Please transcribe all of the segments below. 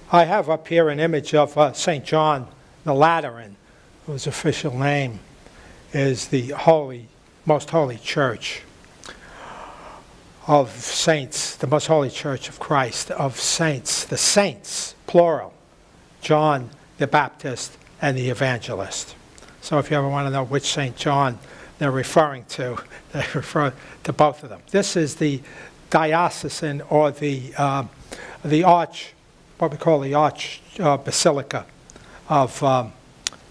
I have up here an image of St. John the Lateran, whose official name is the most holy church of saints, the most holy church of Christ, of saints, the saints, plural, John the Baptist and the evangelist. So if you ever want to know which St. John they're referring to, they refer to both of them. This is the diocesan, or the arch, what we call the arch basilica of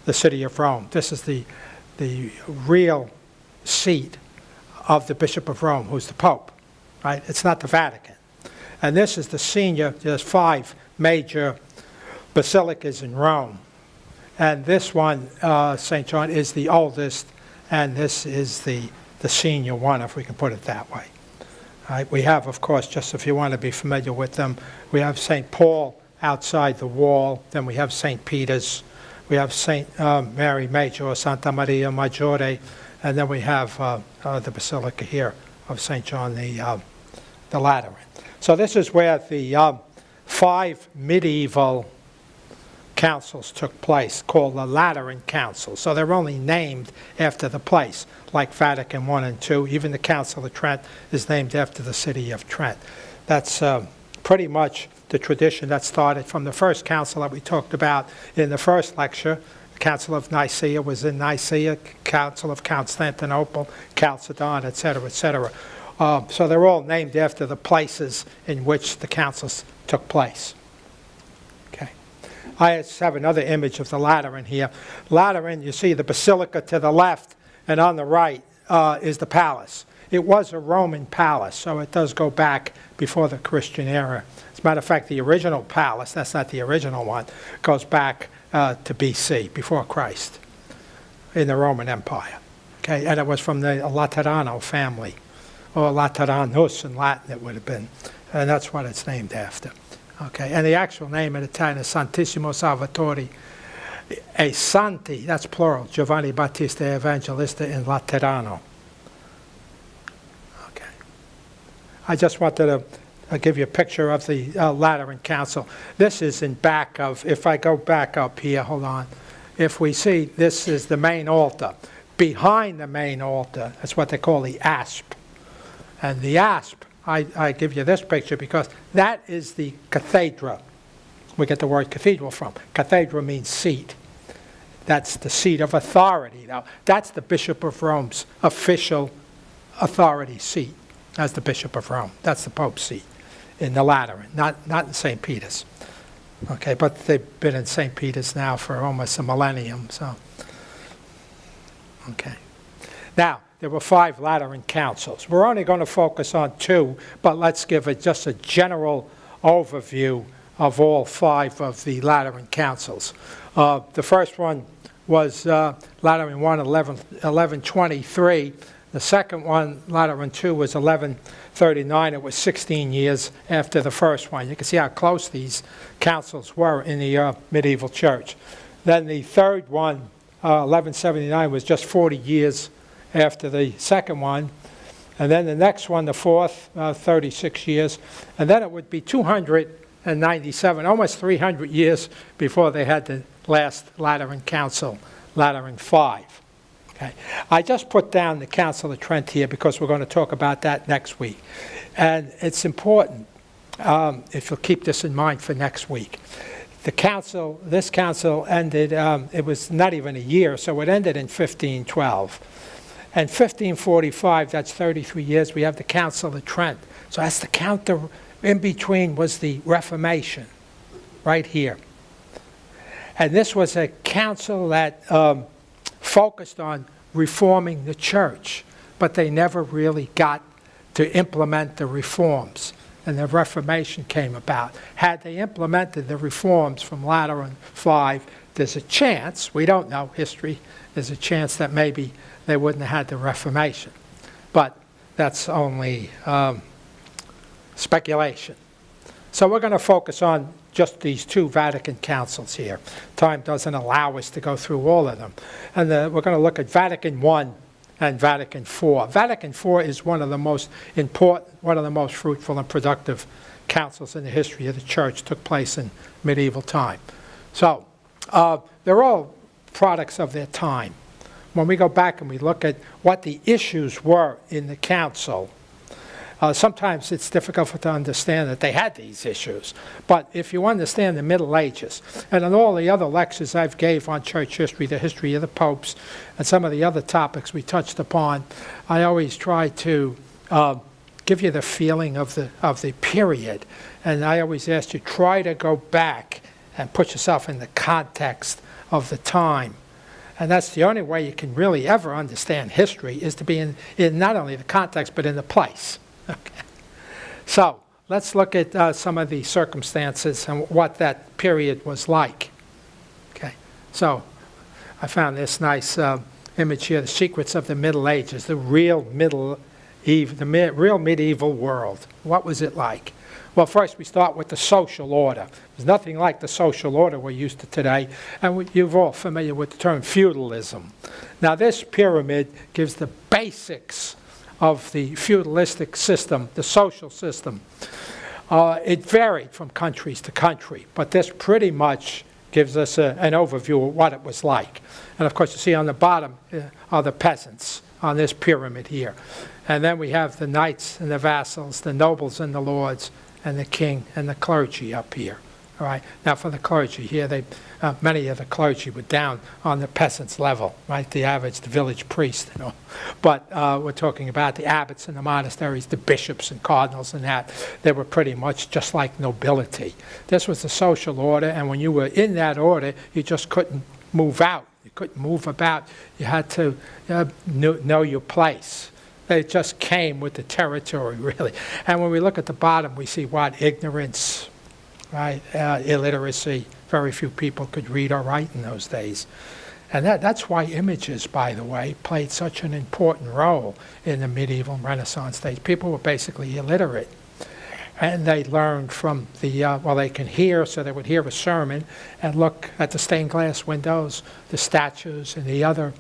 the city of Rome. This is the real seat of the Bishop of Rome, who's the Pope, right? It's not the Vatican. And this is the senior, there's 5 major basilicas in Rome. And this one, St. John, is the oldest, and this is the senior one, if we can put it that way. Right? We have, of course, just if you want to be familiar with them, we have St. Paul outside the wall, then we have St. Peter's, we have St. Mary Major, Santa Maria Maggiore, and then we have the basilica here of St. John the Lateran. So this is where the 5 medieval councils took place, called the Lateran Council. So they're only named after the place, like Vatican I and II. Even the Council of Trent is named after the city of Trent. That's pretty much the tradition that started from the first council that we talked about in the first lecture. The Council of Nicaea was in Nicaea, Council of Constantinople, Chalcedon, etc., etc. So they're all named after the places in which the councils took place. I just have another image of the Lateran here. Lateran, you see the basilica to the left, and on the right is the palace. It was a Roman palace, so it does go back before the Christian era. As a matter of fact, the original palace, that's not the original one, goes back to BC, before Christ, in the Roman Empire. Okay, and it was from the Laterano family, or Lateranus in Latin it would have been, and that's what it's named after. Okay, and the actual name in Italian is Santissimo Salvatore e Santi, that's plural, Giovanni Battista Evangelista in Laterano. Okay. I just wanted to give you a picture of the Lateran Council. This is in back of, if I go back up here, hold on. If we see, this is the main altar. Behind the main altar, that's what they call the asp. And the asp, I give you this picture because that is the cathedra. We get the word cathedral from. Cathedra means seat. That's the seat of authority. Now, that's the Bishop of Rome's official authority seat. That's the Bishop of Rome. That's the Pope's seat in the Lateran, not in St. Peter's. Okay, but they've been in St. Peter's now for almost a millennium, so. Okay. Now, there were 5 Lateran councils. We're only going to focus on 2, but let's give just a general overview of all 5 of the Lateran councils. The first one was Lateran I, 1123. The second one, Lateran II, was 1139. It was 16 years after the first one. You can see how close these councils were in the medieval church. Then the third one, 1179, was just 40 years after the second one. And then the next one, the fourth, 36 years. And then it would be 297, almost 300 years before they had the last Lateran Council, Lateran V. Okay. I just put down the Council of Trent here because we're going to talk about that next week. And it's important, if you'll keep this in mind for next week. This council ended, it was not even a year, so it ended in 1512. And 1545, that's 33 years, we have the Council of Trent. So that's the counter, in between was the Reformation, right here. And this was a council that focused on reforming the church, but they never really got to implement the reforms. And the Reformation came about. Had they implemented the reforms from Lateran V, there's a chance, we don't know history, there's a chance that maybe they wouldn't have had the Reformation. But that's only speculation. So we're going to focus on just these 2 Vatican councils here. Time doesn't allow us to go through all of them. And we're going to look at Vatican I and Vatican IV. Vatican IV is one of the most important, one of the most fruitful and productive councils in the history of the church took place in medieval time. So they're all products of their time. When we go back and we look at what the issues were in the council, sometimes it's difficult to understand that they had these issues. But if you understand the Middle Ages, and in all the other lectures I've gave on church history, the history of the popes, and some of the other topics we touched upon, I always try to give you the feeling of the period. And I always ask you, try to go back and put yourself in the context of the time. And that's the only way you can really ever understand history, is to be in not only the context, but in the place. Okay. So let's look at some of the circumstances and what that period was like. Okay. So I found this nice image here, the secrets of the Middle Ages, the real medieval world. What was it like? Well, first we start with the social order. There's nothing like the social order we're used to today, and you're all familiar with the term feudalism. Now this pyramid gives the basics of the feudalistic system, the social system. It varied from countries to country, but this pretty much gives us an overview of what it was like. And of course you see on the bottom are the peasants on this pyramid here. And then we have the knights and the vassals, the nobles and the lords, and the king and the clergy up here. All right. Now for the clergy here, many of the clergy were down on the peasants' level, right? The average, the village priest, you know. But we're talking about the abbots and the monasteries, the bishops and cardinals and that. They were pretty much just like nobility. This was the social order, and when you were in that order, you just couldn't move out. You couldn't move about. You had to know your place. It just came with the territory, really. And when we look at the bottom, we see what? Ignorance, right? Illiteracy. Very few people could read or write in those days. And that's why images, by the way, played such an important role in the medieval and Renaissance days. People were basically illiterate. And they learned from they can hear, so they would hear a sermon and look at the stained glass windows, the statues, and the other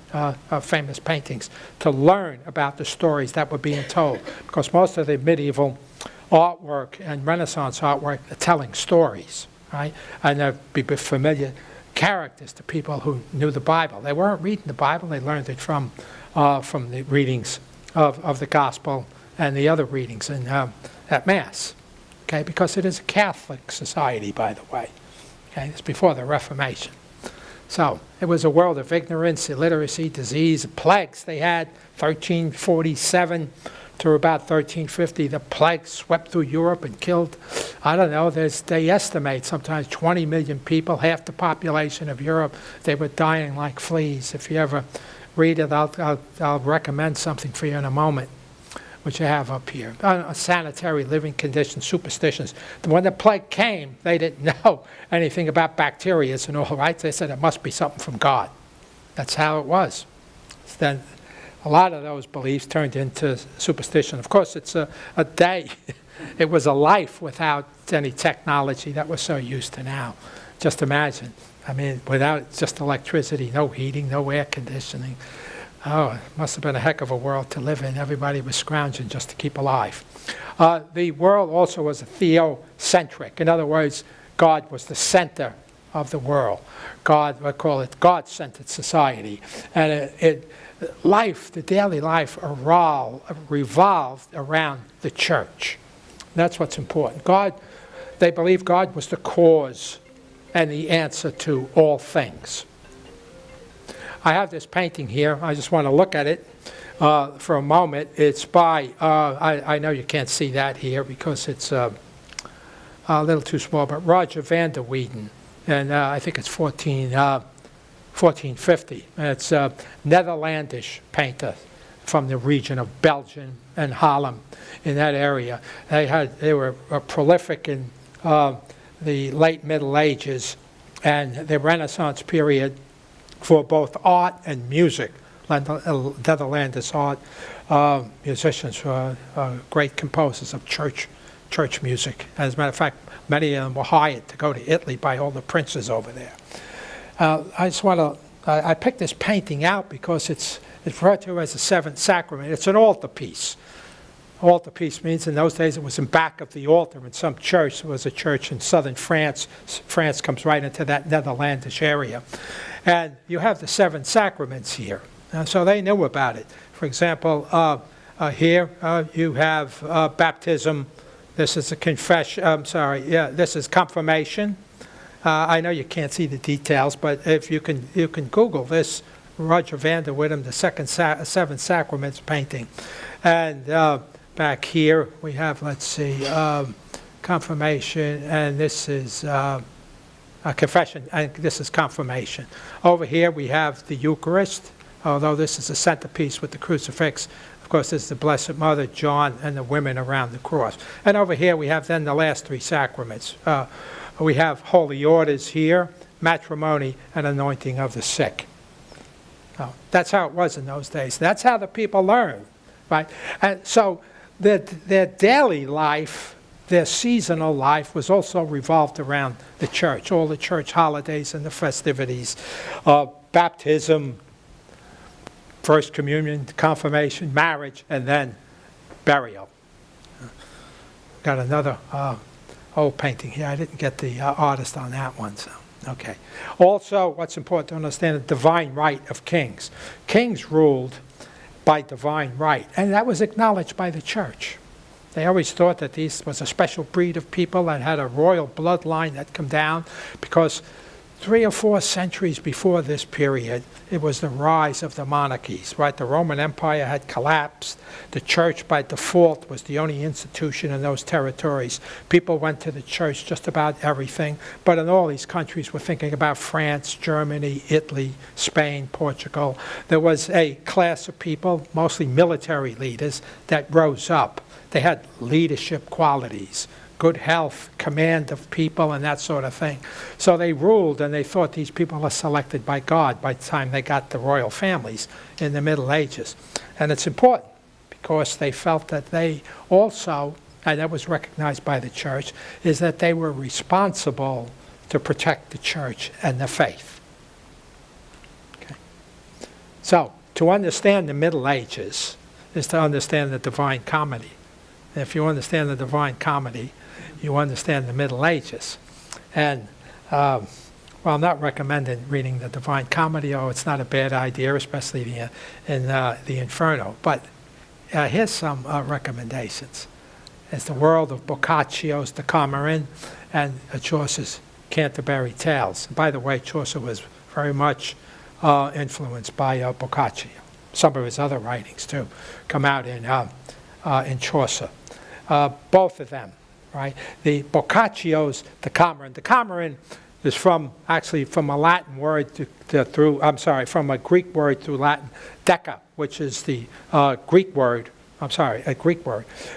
famous paintings to learn about the stories that were being told. Because most of the medieval artwork and Renaissance artwork are telling stories, right? And there'd be familiar characters to people who knew the Bible. They weren't reading the Bible, they learned it from the readings of the Gospel and the other readings at Mass. Okay, because it is a Catholic society, by the way. Okay, it's before the Reformation. So it was a world of ignorance, illiteracy, disease, plagues. They had 1347 to about 1350. The plague swept through Europe and killed, I don't know, they estimate sometimes 20 million people, half the population of Europe. They were dying like fleas. If you ever read it, I'll recommend something for you in a moment, which I have up here. Sanitary living conditions, superstitions. When the plague came, they didn't know anything about bacteria and all, right? They said it must be something from God. That's how it was. Then a lot of those beliefs turned into superstition. Of course, it's a day. It was a life without any technology that we're so used to now. Just imagine. I mean, without just electricity, no heating, no air conditioning. Oh, it must have been a heck of a world to live in. Everybody was scrounging just to keep alive. The world also was theocentric. In other words, God was the center of the world. God, we call it God-centered society. And life, the daily life, revolved around the church. That's what's important. They believed God was the cause and the answer to all things. I have this painting here. I just want to look at it for a moment. It's by, I know you can't see that here because it's a little too small, but Roger van der Weyden. And I think it's 1450. And it's a Netherlandish painter from the region of Belgium and Holland, in that area. They were prolific in the late Middle Ages and the Renaissance period for both art and music. Netherlandish art musicians were great composers of church music. As a matter of fact, many of them were hired to go to Italy by all the princes over there. I picked this painting out because it's referred to as the Seventh Sacrament. It's an altarpiece. Altarpiece means in those days it was in back of the altar in some church. There was a church in southern France. France comes right into that Netherlandish area. And you have the 7 sacraments here. So they knew about it. For example, here you have baptism. This is a confession. This is confirmation. I know you can't see the details, but if you can Google this, Roger van der Wittem, the 7 sacraments painting. And back here we have, let's see, confirmation, and this is confession, and this is confirmation. Over here we have the Eucharist, although this is a centerpiece with the crucifix. Of course, this is the Blessed Mother, John, and the women around the cross. And over here we have then the last 3 sacraments. We have holy orders here, matrimony, and anointing of the sick. That's how it was in those days. That's how the people learned, right? And so their daily life, their seasonal life was also revolved around the church, all the church holidays and the festivities, baptism, first communion, confirmation, marriage, and then burial. Got another old painting here. I didn't get the artist on that one, so okay. Also, what's important to understand, the divine right of kings. Kings ruled by divine right, and that was acknowledged by the church. They always thought that this was a special breed of people that had a royal bloodline that come down, because 3 or 4 centuries before this period, it was the rise of the monarchies, right? The Roman Empire had collapsed. The church, by default, was the only institution in those territories. People went to the church just about everything, but in all these countries, we're thinking about France, Germany, Italy, Spain, Portugal. There was a class of people, mostly military leaders, that rose up. They had leadership qualities, good health, command of people, and that sort of thing. So they ruled, and they thought these people are selected by God by the time they got the royal families in the Middle Ages. And it's important because they felt that they also, and that was recognized by the church, is that they were responsible to protect the church and the faith. Okay. So to understand the Middle Ages is to understand the Divine Comedy. And if you understand the Divine Comedy, you understand the Middle Ages. And, well, I'm not recommending reading the Divine Comedy, or it's not a bad idea, especially in the Inferno. But here's some recommendations. It's the world of Boccaccio's Decameron and Chaucer's Canterbury Tales. And by the way, Chaucer was very much influenced by Boccaccio. Some of his other writings, too, come out in Chaucer. Both of them, right? The Boccaccio's Decameron. Decameron is actually from a Latin word from a Greek word through Latin, deca, which is the a Greek word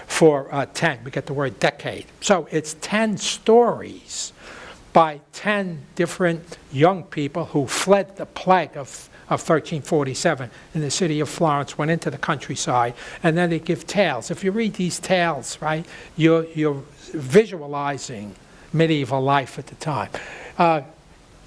for 10. We get the word decade. So it's 10 stories by 10 different young people who fled the plague of 1347 in the city of Florence, went into the countryside, and then they give tales. If you read these tales, right, you're visualizing medieval life at the time.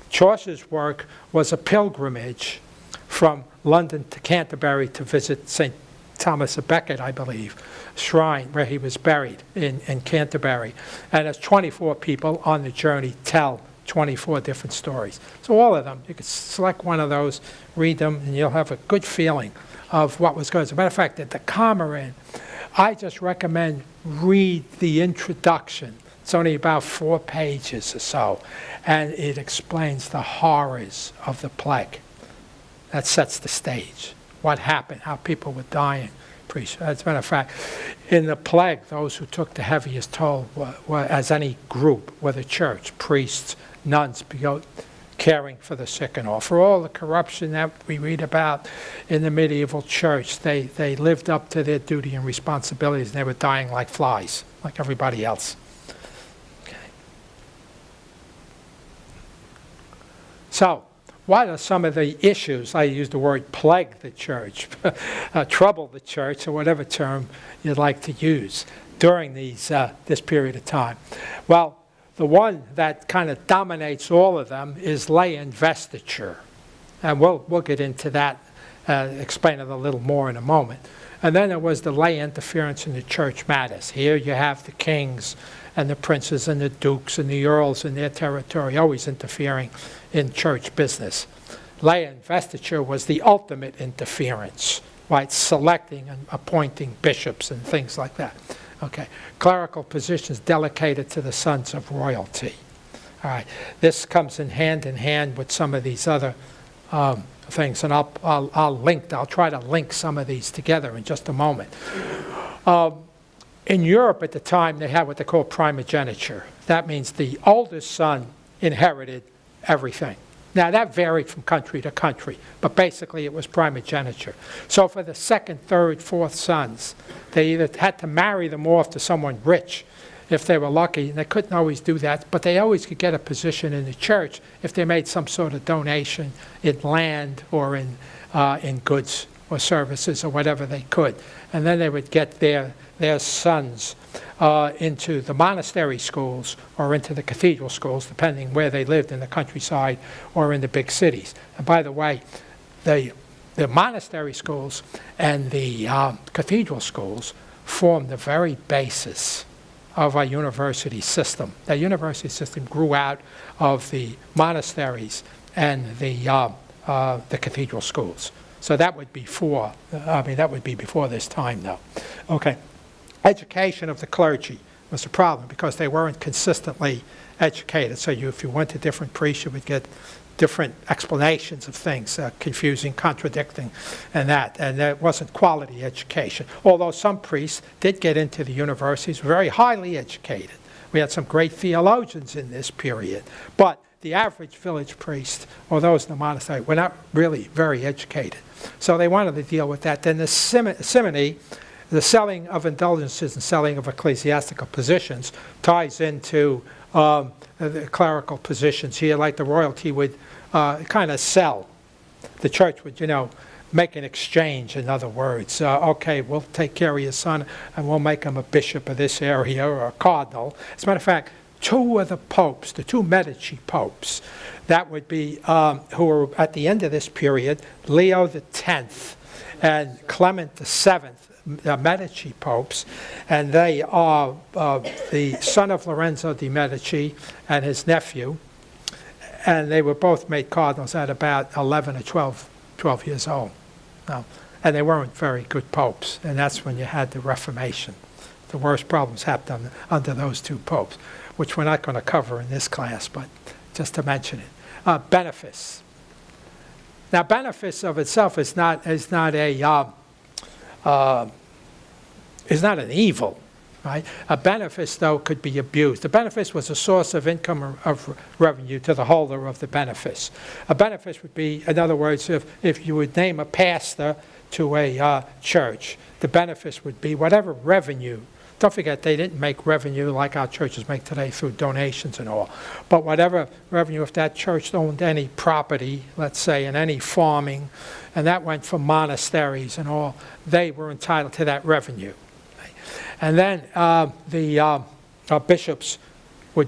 Chaucer's work was a pilgrimage from London to Canterbury to visit St. Thomas of Becket, I believe, shrine where he was buried in Canterbury. And as 24 people on the journey tell 24 different stories. So all of them, you could select one of those, read them, and you'll have a good feeling of what was going on. As a matter of fact, at the Decameron, I just recommend read the introduction. It's only about 4 pages or so, and it explains the horrors of the plague. That sets the stage. What happened, how people were dying. As a matter of fact, in the plague, those who took the heaviest toll were as any group, were the church, priests, nuns, caring for the sick and all. For all the corruption that we read about in the medieval church, they lived up to their duty and responsibilities, and they were dying like flies, like everybody else. Okay. So, what are some of the issues? I use the word plague the church, trouble the church, or whatever term you'd like to use during this period of time. Well, the one that kind of dominates all of them is lay investiture. And we'll get into that, explain it a little more in a moment. And then there was the lay interference in the church matters. Here you have the kings and the princes and the dukes and the earls in their territory always interfering in church business. Lay investiture was the ultimate interference, right? Selecting and appointing bishops and things like that. Okay. Clerical positions delegated to the sons of royalty. All right. This comes in hand with some of these other things, and I'll try to link some of these together in just a moment. In Europe at the time, they had what they call primogeniture. That means the oldest son inherited everything. Now, that varied from country to country, but basically it was primogeniture. So for the second, third, fourth sons, they either had to marry them off to someone rich if they were lucky, and they couldn't always do that, but they always could get a position in the church if they made some sort of donation in land or in goods or services or whatever they could. And then they would get their sons into the monastery schools or into the cathedral schools, depending where they lived in the countryside or in the big cities. And by the way, the monastery schools and the cathedral schools formed the very basis of our university system. The university system grew out of the monasteries and the cathedral schools. So that would be before this time, though. Okay. Education of the clergy was a problem because they weren't consistently educated. So if you went to different priests, you would get different explanations of things, confusing, contradicting, and there wasn't quality education. Although some priests did get into the universities, very highly educated. We had some great theologians in this period. But the average village priest, or those in the monastery, were not really very educated. So they wanted to deal with that. Then the simony, the selling of indulgences and selling of ecclesiastical positions, ties into the clerical positions here, like the royalty would kind of sell. The church would, make an exchange, in other words. Okay, we'll take care of your son and we'll make him a bishop of this area or a cardinal. As a matter of fact, two of the popes, the two Medici popes, that would be, who were at the end of this period, Leo X and Clement VII, Medici popes, and they are the son of Lorenzo de' Medici and his nephew, and they were both made cardinals at about 11 or 12 years old. And they weren't very good popes, and that's when you had the Reformation. The worst problems happened under those two popes, which we're not going to cover in this class, but just to mention it. Benefice. Now, benefice of itself is not an evil, right? A benefice, though, could be abused. The benefice was a source of income or of revenue to the holder of the benefice. A benefice would be, in other words, if you would name a pastor to a church, the benefice would be whatever revenue. Don't forget, they didn't make revenue like our churches make today through donations and all. But whatever revenue, if that church owned any property, let's say, and any farming, and that went from monasteries and all, they were entitled to that revenue. And then the bishops would,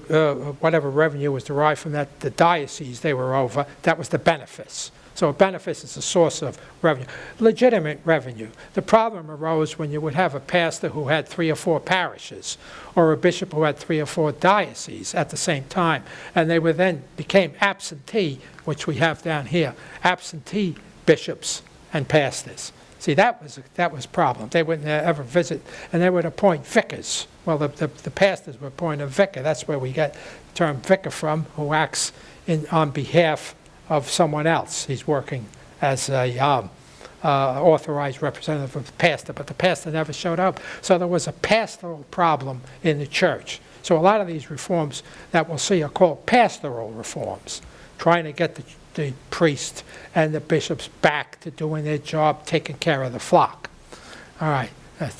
whatever revenue was derived from that, the diocese they were over, that was the benefice. So a benefice is a source of revenue, legitimate revenue. The problem arose when you would have a pastor who had 3 or 4 parishes, or a bishop who had 3 or 4 dioceses at the same time, and they would then became absentee, which we have down here, absentee bishops and pastors. See, that was a problem. They wouldn't ever visit, and they would appoint vicars. Well, the pastors would appoint a vicar. That's where we get the term vicar from, who acts on behalf of someone else. He's working as a authorized representative of the pastor, but the pastor never showed up. So there was a pastoral problem in the church. So a lot of these reforms that we'll see are called pastoral reforms, trying to get the priest and the bishops back to doing their job, taking care of the flock. All right.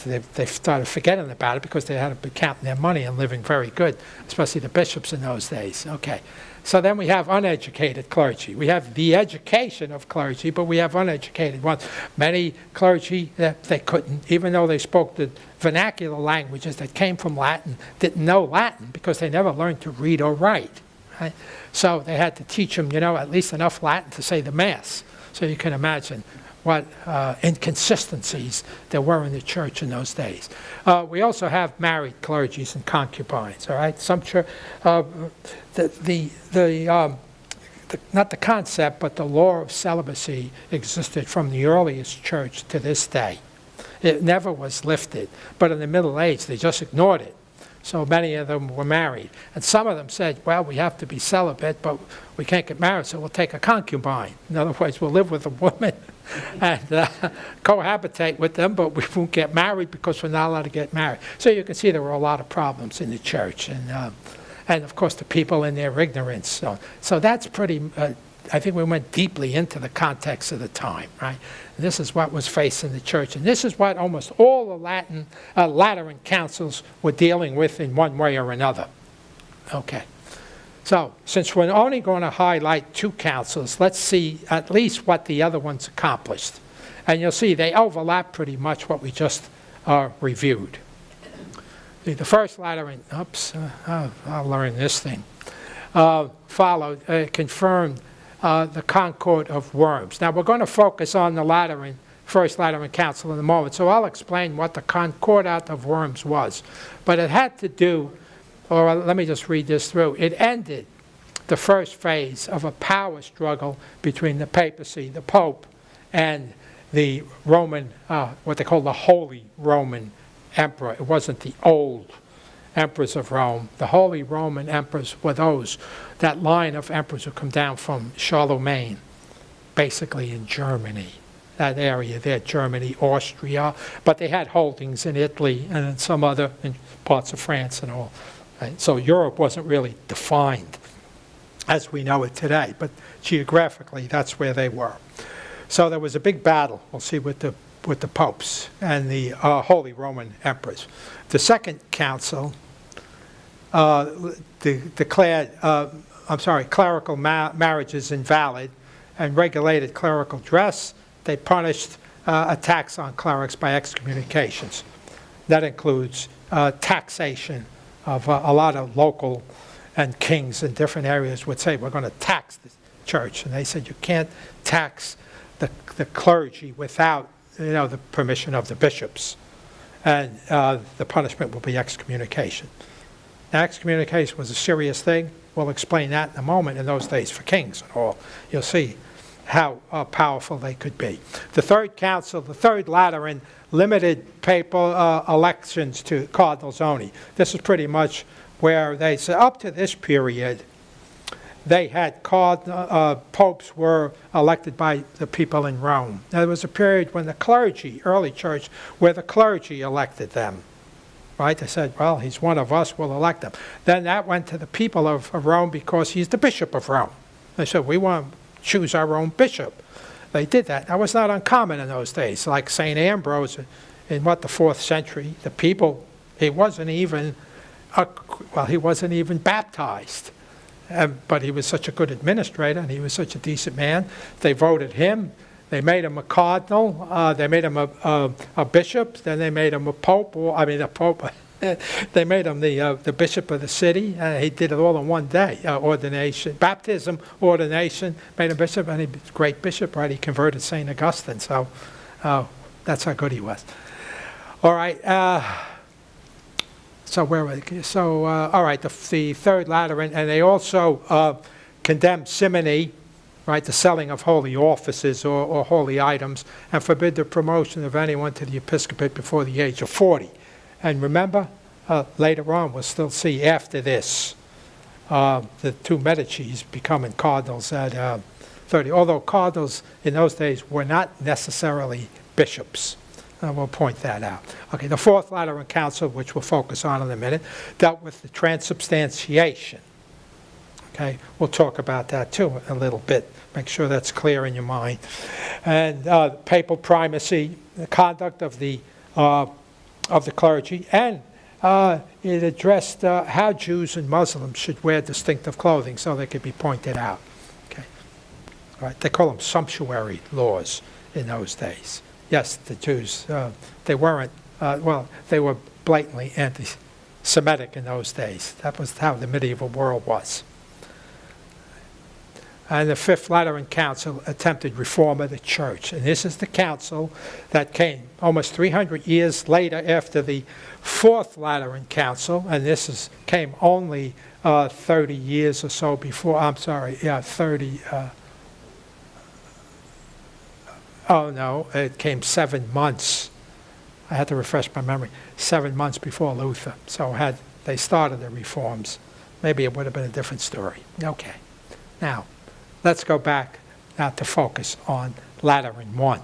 They started forgetting about it because they had to be counting their money and living very good, especially the bishops in those days. Okay. So then we have uneducated clergy. We have the education of clergy, but we have uneducated ones. Many clergy, they couldn't, even though they spoke the vernacular languages that came from Latin, didn't know Latin because they never learned to read or write. Right? So they had to teach them, at least enough Latin to say the Mass. So you can imagine what inconsistencies there were in the church in those days. We also have married clergies and concubines, all right? Some church, not the concept, but the law of celibacy existed from the earliest church to this day. It never was lifted, but in the Middle Age, they just ignored it. So many of them were married. And some of them said, well, we have to be celibate, but we can't get married, so we'll take a concubine. In other words, we'll live with a woman and cohabitate with them, but we won't get married because we're not allowed to get married. So you can see there were a lot of problems in the church. And of course, the people in their ignorance. So that's pretty, I think we went deeply into the context of the time, right? And this is what was facing the church. And this is what almost all the Lateran councils were dealing with in one way or another. Okay. So since we're only going to highlight 2 councils, let's see at least what the other ones accomplished. And you'll see they overlap pretty much what we just reviewed. The first Lateran, I'll learn this thing, confirmed the Concord of Worms. Now we're going to focus on the First Lateran Council in a moment, so I'll explain what the Concordat of Worms was. But it had to do, or let me just read this through, it ended the first phase of a power struggle between the papacy, the Pope, and the Roman, what they call the Holy Roman Emperor. It wasn't the old emperors of Rome. The Holy Roman emperors were that line of emperors who come down from Charlemagne, basically in Germany, that area there, Germany, Austria, but they had holdings in Italy and in some other in parts of France and all. Right? So Europe wasn't really defined as we know it today, but geographically that's where they were. So there was a big battle, we'll see, with the popes and the Holy Roman emperors. The second council declared, clerical marriages invalid and regulated clerical dress. They punished attacks on clerics by excommunications. That includes taxation of a lot of local and kings in different areas would say, we're going to tax the church. And they said, you can't tax the clergy without the permission of the bishops. And the punishment will be excommunication. Now, excommunication was a serious thing. We'll explain that in a moment in those days for kings and all. You'll see how powerful they could be. The third council, the third Lateran, limited papal elections to cardinals only. This is pretty much where they said up to this period, they had popes were elected by the people in Rome. Now, there was a period when the clergy, early church, where the clergy elected them. Right? They said, well, he's one of us, we'll elect him. Then that went to the people of Rome because he's the bishop of Rome. They said, we want to choose our own bishop. They did that. That was not uncommon in those days. Like St. Ambrose in the 4th century, the people, he wasn't even baptized. But he was such a good administrator and he was such a decent man. They voted him. They made him a cardinal. They made him a bishop. Then they made him a pope. They made him the bishop of the city. He did it all in one day. Ordination, baptism, ordination, made him bishop, and he was a great bishop, right? He converted St. Augustine. So that's how good he was. All right. All right, the third Lateran, and they also condemned simony, right, the selling of holy offices or holy items, and forbid the promotion of anyone to the episcopate before the age of 40. And remember, later on, we'll still see after this, the 2 Medicis becoming cardinals at 30, although cardinals in those days were not necessarily bishops. We'll point that out. Okay, the Fourth Lateran Council, which we'll focus on in a minute, dealt with the transubstantiation. Okay, we'll talk about that too a little bit. Make sure that's clear in your mind. And papal primacy, the conduct of the clergy, and it addressed how Jews and Muslims should wear distinctive clothing so they could be pointed out. Okay, all right. They call them sumptuary laws in those days. Yes, the Jews, they weren't, they were blatantly anti-Semitic in those days. That was how the medieval world was. And the Fifth Lateran Council attempted reform of the church. And this is the council that came almost 300 years later after the Fourth Lateran Council, and came only 30 years or so before, 30, oh no, it came 7 months. I had to refresh my memory. 7 months before Luther. So had they started the reforms, maybe it would have been a different story. Okay. Now, let's go back now to focus on Lateran I.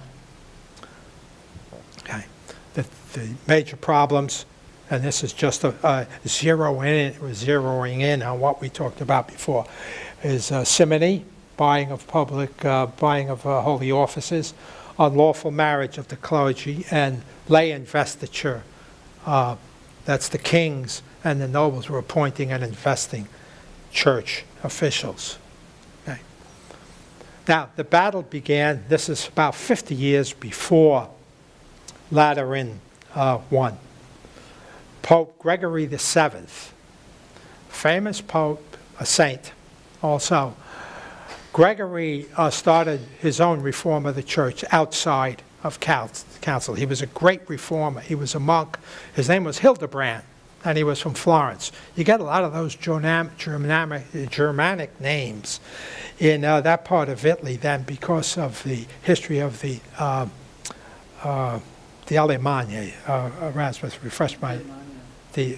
Okay. The major problems, and this is just zeroing in on what we talked about before, is simony, buying of holy offices, unlawful marriage of the clergy, and lay investiture. That's the kings and the nobles were appointing and investing church officials. Okay. Now, the battle began, this is about 50 years before Lateran I. Pope Gregory VII, famous pope, a saint also. Gregory started his own reform of the church outside of council. He was a great reformer. He was a monk. His name was Hildebrand, and he was from Florence. You get a lot of those Germanic names in that part of Italy then because of the history of the Alemannia. Erasmus refreshed my... The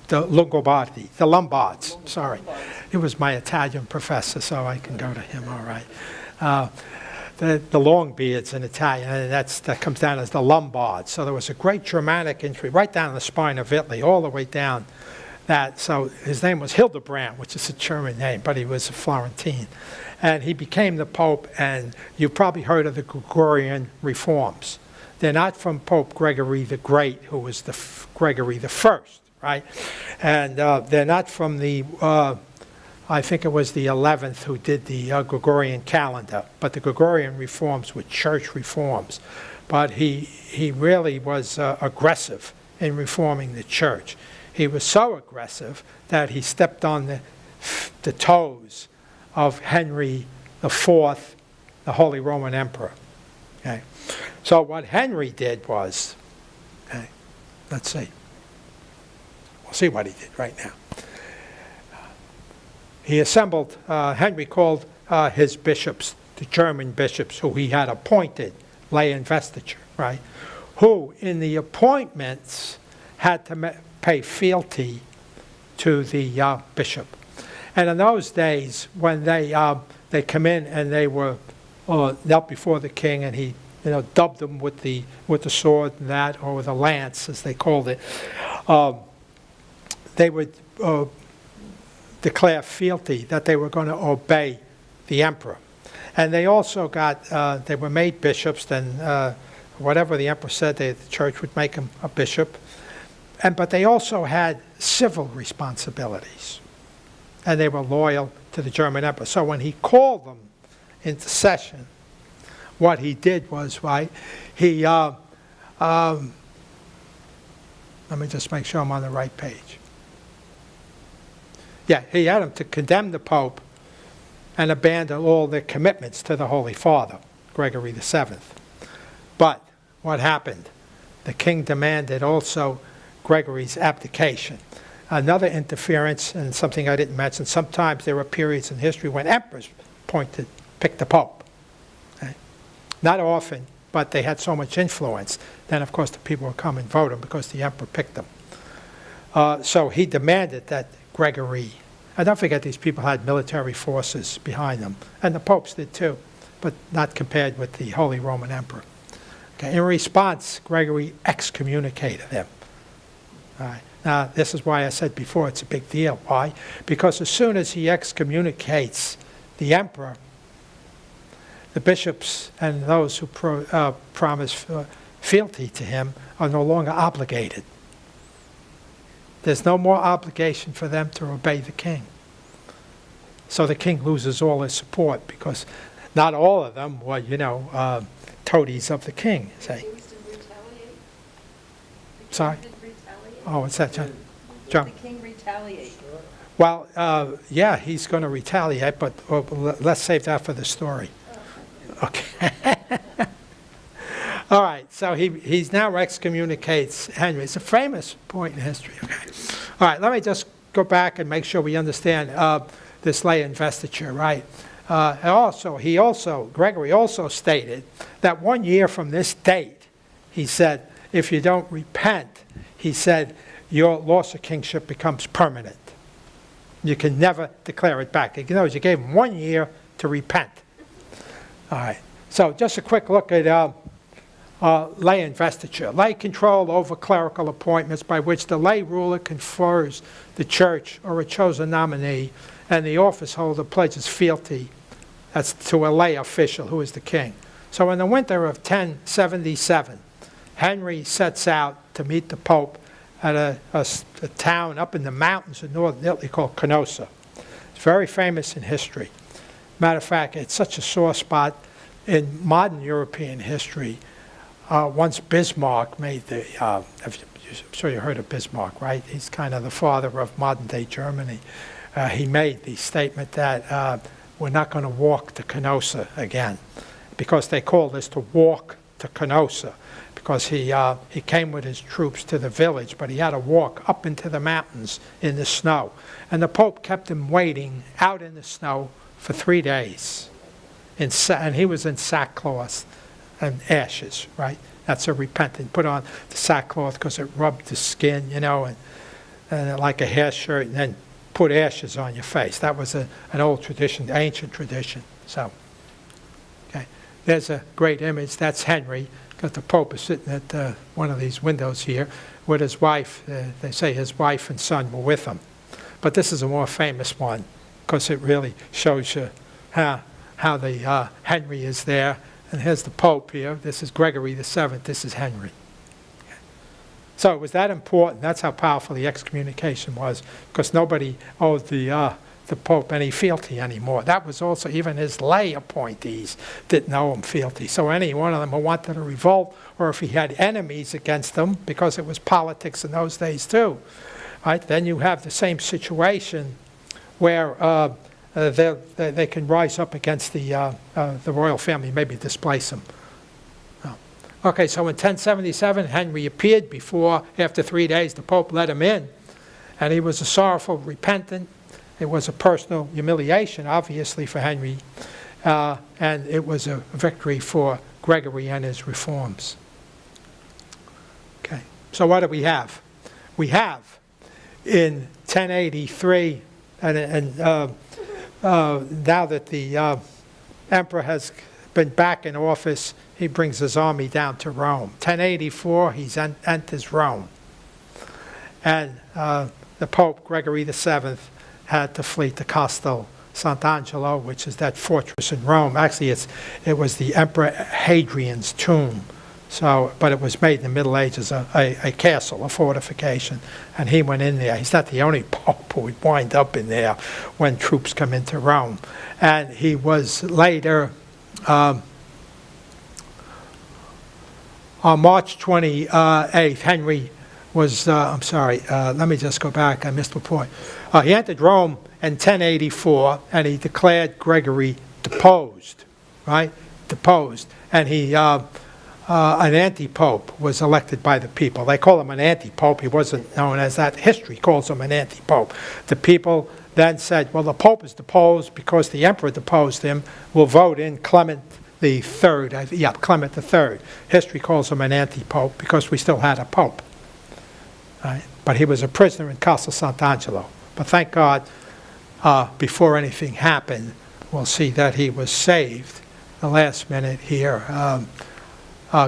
Longobardi, the Lombards, sorry. He was my Italian professor, so I can go to him, all right. The Longbeards in Italian, and that comes down as the Lombards. So there was a great Germanic entry right down the spine of Italy, all the way down that. So his name was Hildebrand, which is a German name, but he was a Florentine. And he became the Pope, and you've probably heard of the Gregorian reforms. They're not from Pope Gregory the Great, who was the Gregory the First, right? And they're not from the, I think it was the 11th who did the Gregorian calendar, but the Gregorian reforms were church reforms. But he really was aggressive in reforming the church. He was so aggressive that he stepped on the toes of Henry IV, the Holy Roman Emperor. Okay. So what Henry did was, okay, let's see. We'll see what he did right now. He assembled, Henry called his bishops, the German bishops who he had appointed, lay investiture, right? Who in the appointments had to pay fealty to the bishop. And in those days, when they come in and they were knelt before the king, and he dubbed them with the sword and that, or with a lance, as they called it, they would declare fealty that they were going to obey the emperor. And they also got, they were made bishops, then whatever the emperor said, the church would make them a bishop. But they also had civil responsibilities. And they were loyal to the German emperor. So when he called them into session, what he did was, right, he, let me just make sure I'm on the right page. Yeah, he had them to condemn the Pope and abandon all their commitments to the Holy Father, Gregory VII. But what happened? The king demanded also Gregory's abdication. Another interference, and something I didn't mention, sometimes there were periods in history when emperors picked the Pope. Okay? Not often, but they had so much influence. Then, of course, the people would come and vote them because the emperor picked them. So he demanded that Gregory, and don't forget these people had military forces behind them, and the popes did too, but not compared with the Holy Roman Emperor. Okay. In response, Gregory excommunicated him. All right. Now, this is why I said before it's a big deal. Why? Because as soon as he excommunicates the emperor, the bishops and those who promise fealty to him are no longer obligated. There's no more obligation for them to obey the king. So the king loses all his support because not all of them were, toadies of the king, say. Sorry? Oh, what's that, John? Did the king retaliate? Well, yeah, he's going to retaliate, but let's save that for the story. Okay. All right, so he's now excommunicates Henry. It's a famous point in history. Okay. All right, let me just go back and make sure we understand this lay investiture, right? Gregory also stated that 1 year from this date, he said, if you don't repent, he said, your loss of kingship becomes permanent. You can never declare it back. You gave him 1 year to repent. All right, so just a quick look at lay investiture. Lay control over clerical appointments by which the lay ruler confers the church or a chosen nominee, and the office holder pledges fealty to a lay official who is the king. So in the winter of 1077, Henry sets out to meet the Pope at a town up in the mountains of northern Italy called Canossa. It's very famous in history. Matter of fact, it's such a sore spot in modern European history. Once Bismarck made I'm sure you heard of Bismarck, right? He's kind of the father of modern-day Germany. He made the statement that we're not going to walk to Canossa again, because they call this to walk to Canossa, because he came with his troops to the village, but he had to walk up into the mountains in the snow. And the Pope kept him waiting out in the snow for 3 days. And he was in sackcloth and ashes, right? That's a repentant. Put on the sackcloth because it rubbed the skin, and like a hair shirt, and then put ashes on your face. That was an old tradition, ancient tradition. So, okay, there's a great image. That's Henry, because the Pope is sitting at one of these windows here with his wife. They say his wife and son were with him. But this is a more famous one, because it really shows you how the Henry is there. And here's the Pope here. This is Gregory VII. This is Henry. So it was that important. That's how powerful the excommunication was, because nobody owed the Pope any fealty anymore. That was also, even his lay appointees didn't owe him fealty. So any one of them who wanted to revolt, or if he had enemies against them, because it was politics in those days too, right? Then you have the same situation where they can rise up against the royal family, maybe displace them. Okay, so in 1077, Henry appeared after 3 days, the Pope let him in, and he was a sorrowful repentant. It was a personal humiliation, obviously, for Henry, and it was a victory for Gregory and his reforms. Okay, so what do we have? We have, in 1083, and now that the emperor has been back in office, he brings his army down to Rome. 1084, he enters Rome. And the Pope, Gregory VII, had to flee to Castel Sant'Angelo, which is that fortress in Rome. Actually, it was the Emperor Hadrian's tomb. But it was made in the Middle Ages, a castle, a fortification, and he went in there. He's not the only Pope who would wind up in there when troops come into Rome. And he was later, on March 28th, Henry was, let me just go back, I missed the point. He entered Rome in 1084, and he declared Gregory deposed, right? Deposed. And an anti-pope was elected by the people. They call him an anti-pope. He wasn't known as that. History calls him an anti-pope. The people then said, well, the Pope is deposed because the emperor deposed him. We'll vote in Clement III. Clement III. History calls him an anti-pope because we still had a pope. Right? But he was a prisoner in Castel Sant'Angelo. But thank God, before anything happened, we'll see that he was saved. The last minute here.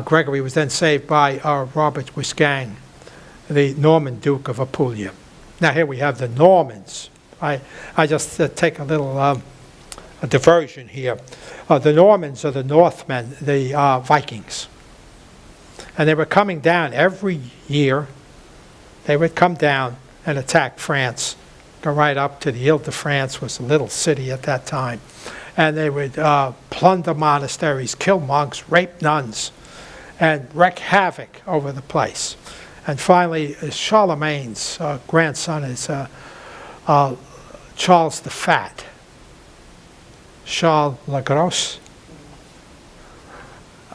Gregory was then saved by Robert Wiscang, the Norman Duke of Apulia. Now here we have the Normans. I just take a little a diversion here. The Normans are the Northmen, the Vikings. And they were coming down every year. They would come down and attack France, go right up to the Ile-de-France, was a little city at that time. And they would plunder monasteries, kill monks, rape nuns, and wreak havoc over the place. And finally, Charlemagne's grandson is Charles the Fat, Charles le Gros.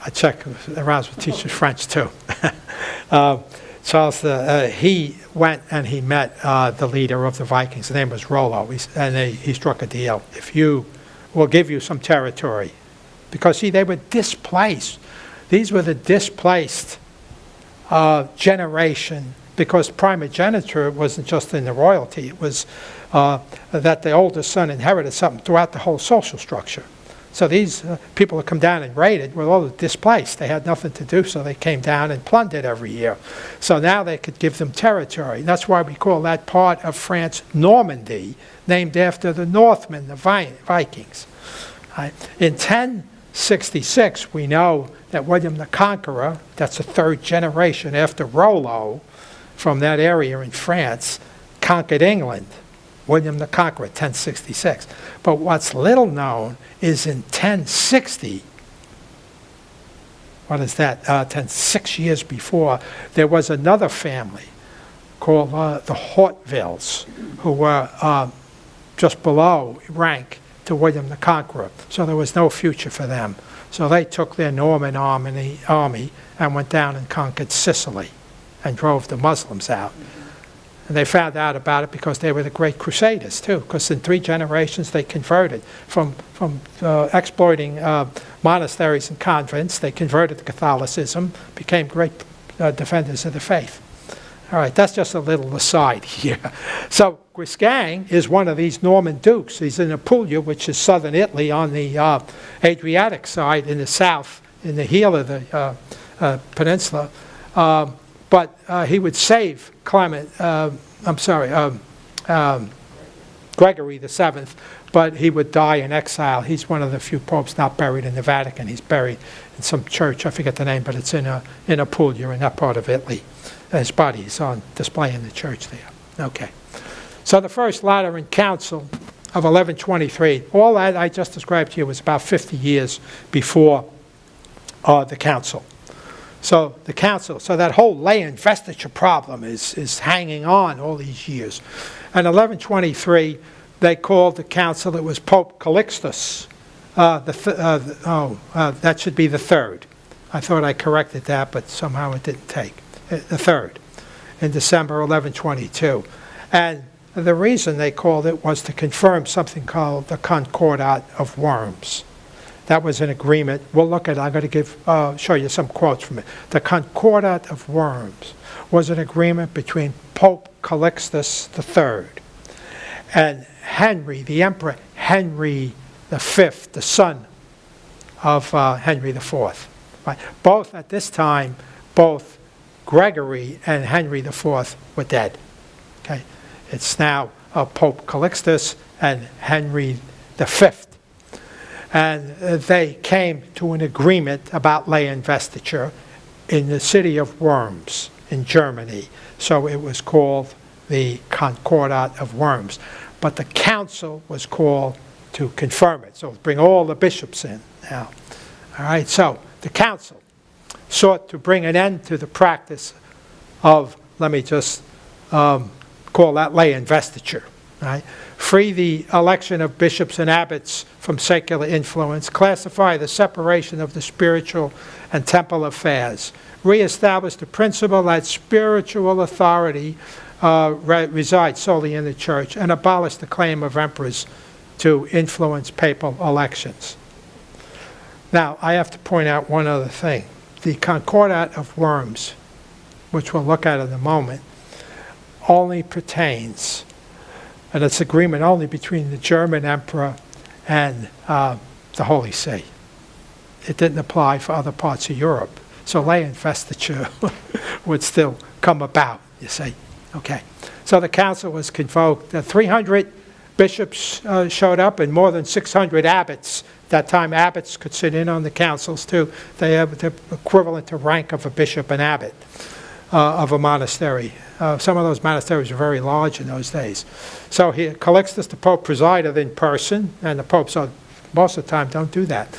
I check around with teachers French too. Charles, he went and he met the leader of the Vikings. His name was Rollo, he struck a deal. We'll give you some territory. Because, see, they were displaced. These were the displaced generation, because primogeniture wasn't just in the royalty. It was that the oldest son inherited something throughout the whole social structure. So these people that come down and raided were all displaced. They had nothing to do, so they came down and plundered every year. So now they could give them territory. And that's why we call that part of France Normandy, named after the Northmen, the Vikings. In 1066, we know that William the Conqueror, that's the third generation after Rollo, from that area in France, conquered England. William the Conqueror, 1066. But what's little known is in 1060, what is that, 6 years before, there was another family called the Hautevils, who were just below rank to William the Conqueror. So there was no future for them. So they took their Norman army and went down and conquered Sicily and drove the Muslims out. And they found out about it because they were the great crusaders too, because in 3 generations they converted from exploiting monasteries and convents. They converted to Catholicism, became great defenders of the faith. All right, that's just a little aside here. So Guiscang is one of these Norman dukes. He's in Apulia, which is southern Italy on the Adriatic side in the south, in the heel of the peninsula. But he would save Gregory VII, but he would die in exile. He's one of the few popes not buried in the Vatican. He's buried in some church, I forget the name, but it's in Apulia, in that part of Italy. His body is on display in the church there. Okay. So the First Lateran Council of 1123, all that I just described to you was about 50 years before the council. So the council, so that whole lay investiture problem is hanging on all these years. And 1123, they called the council, it was Pope Calixtus. That should be the third. I thought I corrected that, but somehow it didn't take. The third, in December 1122. And the reason they called it was to confirm something called the Concordat of Worms. That was an agreement. We'll look at it. I'm going to show you some quotes from it. The Concordat of Worms was an agreement between Pope Calixtus III and Henry, the Emperor Henry V, the son of Henry IV. Right? Both at this time, both Gregory and Henry IV were dead. Okay, it's now Pope Calixtus and Henry V. And they came to an agreement about lay investiture in the city of Worms in Germany. So it was called the Concordat of Worms. But the council was called to confirm it. So bring all the bishops in now. All right, so the council sought to bring an end to the practice of, let me just call that lay investiture. Right? Free the election of bishops and abbots from secular influence, classify the separation of the spiritual and temple affairs, reestablish the principle that spiritual authority resides solely in the church, and abolish the claim of emperors to influence papal elections. Now, I have to point out one other thing. The Concordat of Worms, which we'll look at in a moment, only pertains, and it's agreement only between the German emperor and the Holy See. It didn't apply for other parts of Europe. So lay investiture would still come about, you see. Okay. So the council was convoked. 300 bishops showed up and more than 600 abbots. At that time, abbots could sit in on the councils too. They have the equivalent to rank of a bishop and abbot of a monastery. Some of those monasteries were very large in those days. So Calixtus, the Pope, presided in person, and the popes most of the time don't do that.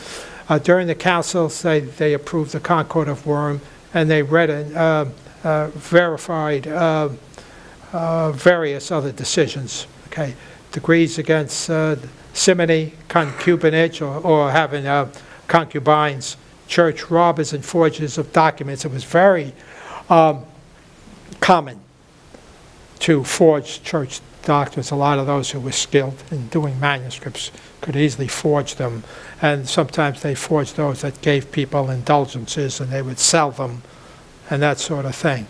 During the councils, they approved the Concord of Worms, and they read and verified various other decisions. Okay, degrees against simony, concubinage, or having concubines, church robbers, and forgers of documents. It was very common to forge church documents. A lot of those who were skilled in doing manuscripts could easily forge them, and sometimes they forged those that gave people indulgences, and they would sell them and that sort of thing.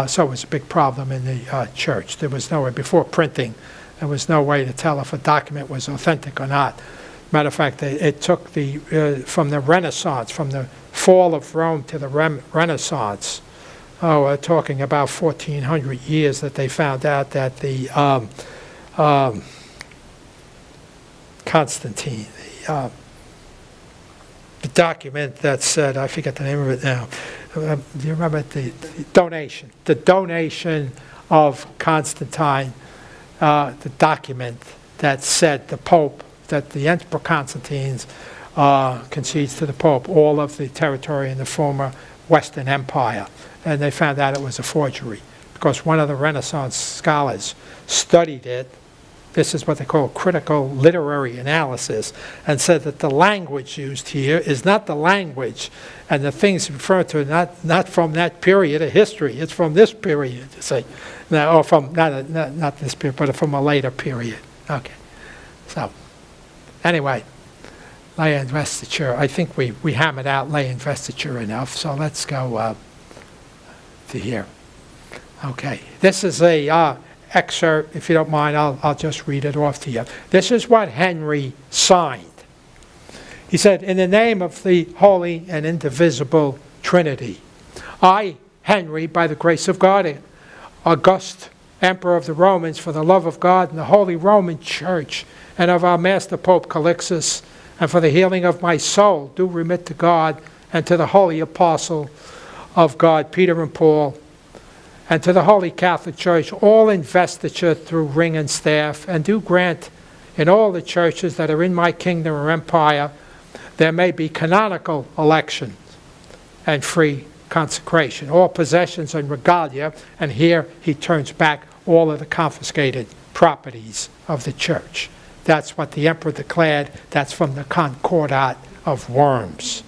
So it was a big problem in the church. There was no way, before printing, there was no way to tell if a document was authentic or not. Matter of fact, it took from the Renaissance, from the fall of Rome to the Renaissance, we're talking about 1,400 years, that they found out that the Constantine, the document that said, I forget the name of it now, do you remember the donation? The donation of Constantine, the document that said the Pope, that the Emperor Constantine concedes to the Pope all of the territory in the former Western Empire. And they found out it was a forgery because one of the Renaissance scholars studied it. This is what they call critical literary analysis, and said that the language used here is not the language, and the things referred to are not from that period of history. It's from this period, you say, or from not this period, but from a later period. Okay, so anyway, lay investiture. I think we hammered out lay investiture enough. So let's go to here. Okay, this is a excerpt, if you don't mind, I'll just read it off to you. This is what Henry signed. He said, in the name of the Holy and Indivisible Trinity, I, Henry, by the grace of God, August Emperor of the Romans, for the love of God and the Holy Roman Church, and of our Master Pope Catechesis, and for the healing of my soul, do remit to God and to the Holy Apostle of God, Peter and Paul, and to the Holy Catholic Church, all investiture through ring and staff, and do grant in all the churches that are in my kingdom or empire, there may be canonical election and free consecration, all possessions and regalia, and here he turns back all of the confiscated properties of the church. That's what the emperor declared. That's from the Concordat of Worms.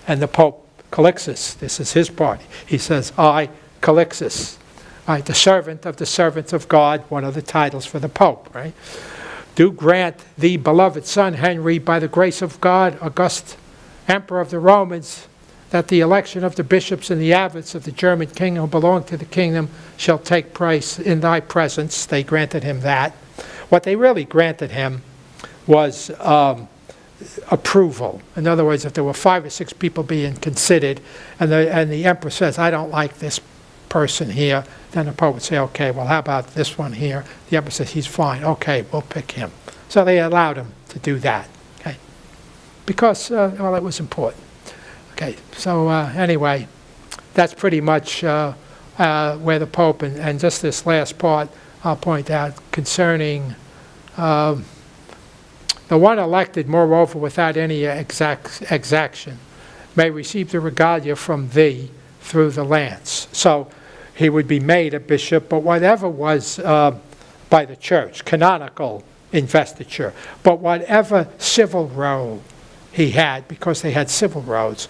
And the Pope Catechesis, this is his part. He says, I, Catechesis, the servant of God, one of the titles for the Pope, right? Do grant thee, beloved son Henry, by the grace of God, August Emperor of the Romans, that the election of the bishops and the abbots of the German kingdom who belong to the kingdom shall take place in thy presence. They granted him that. What they really granted him was approval. In other words, if there were 5 or 6 people being considered, and the emperor says, I don't like this person here, then the Pope would say, okay, well, how about this one here? The emperor says, he's fine. Okay, we'll pick him. So they allowed him to do that, okay? Because, well, it was important. Okay, so anyway, that's pretty much where the Pope, and just this last part, I'll point out, concerning the one elected, moreover, without any exaction, may receive the regalia from thee through the lance. So he would be made a bishop, but whatever was by the church, canonical investiture, but whatever civil role he had, because they had civil roles,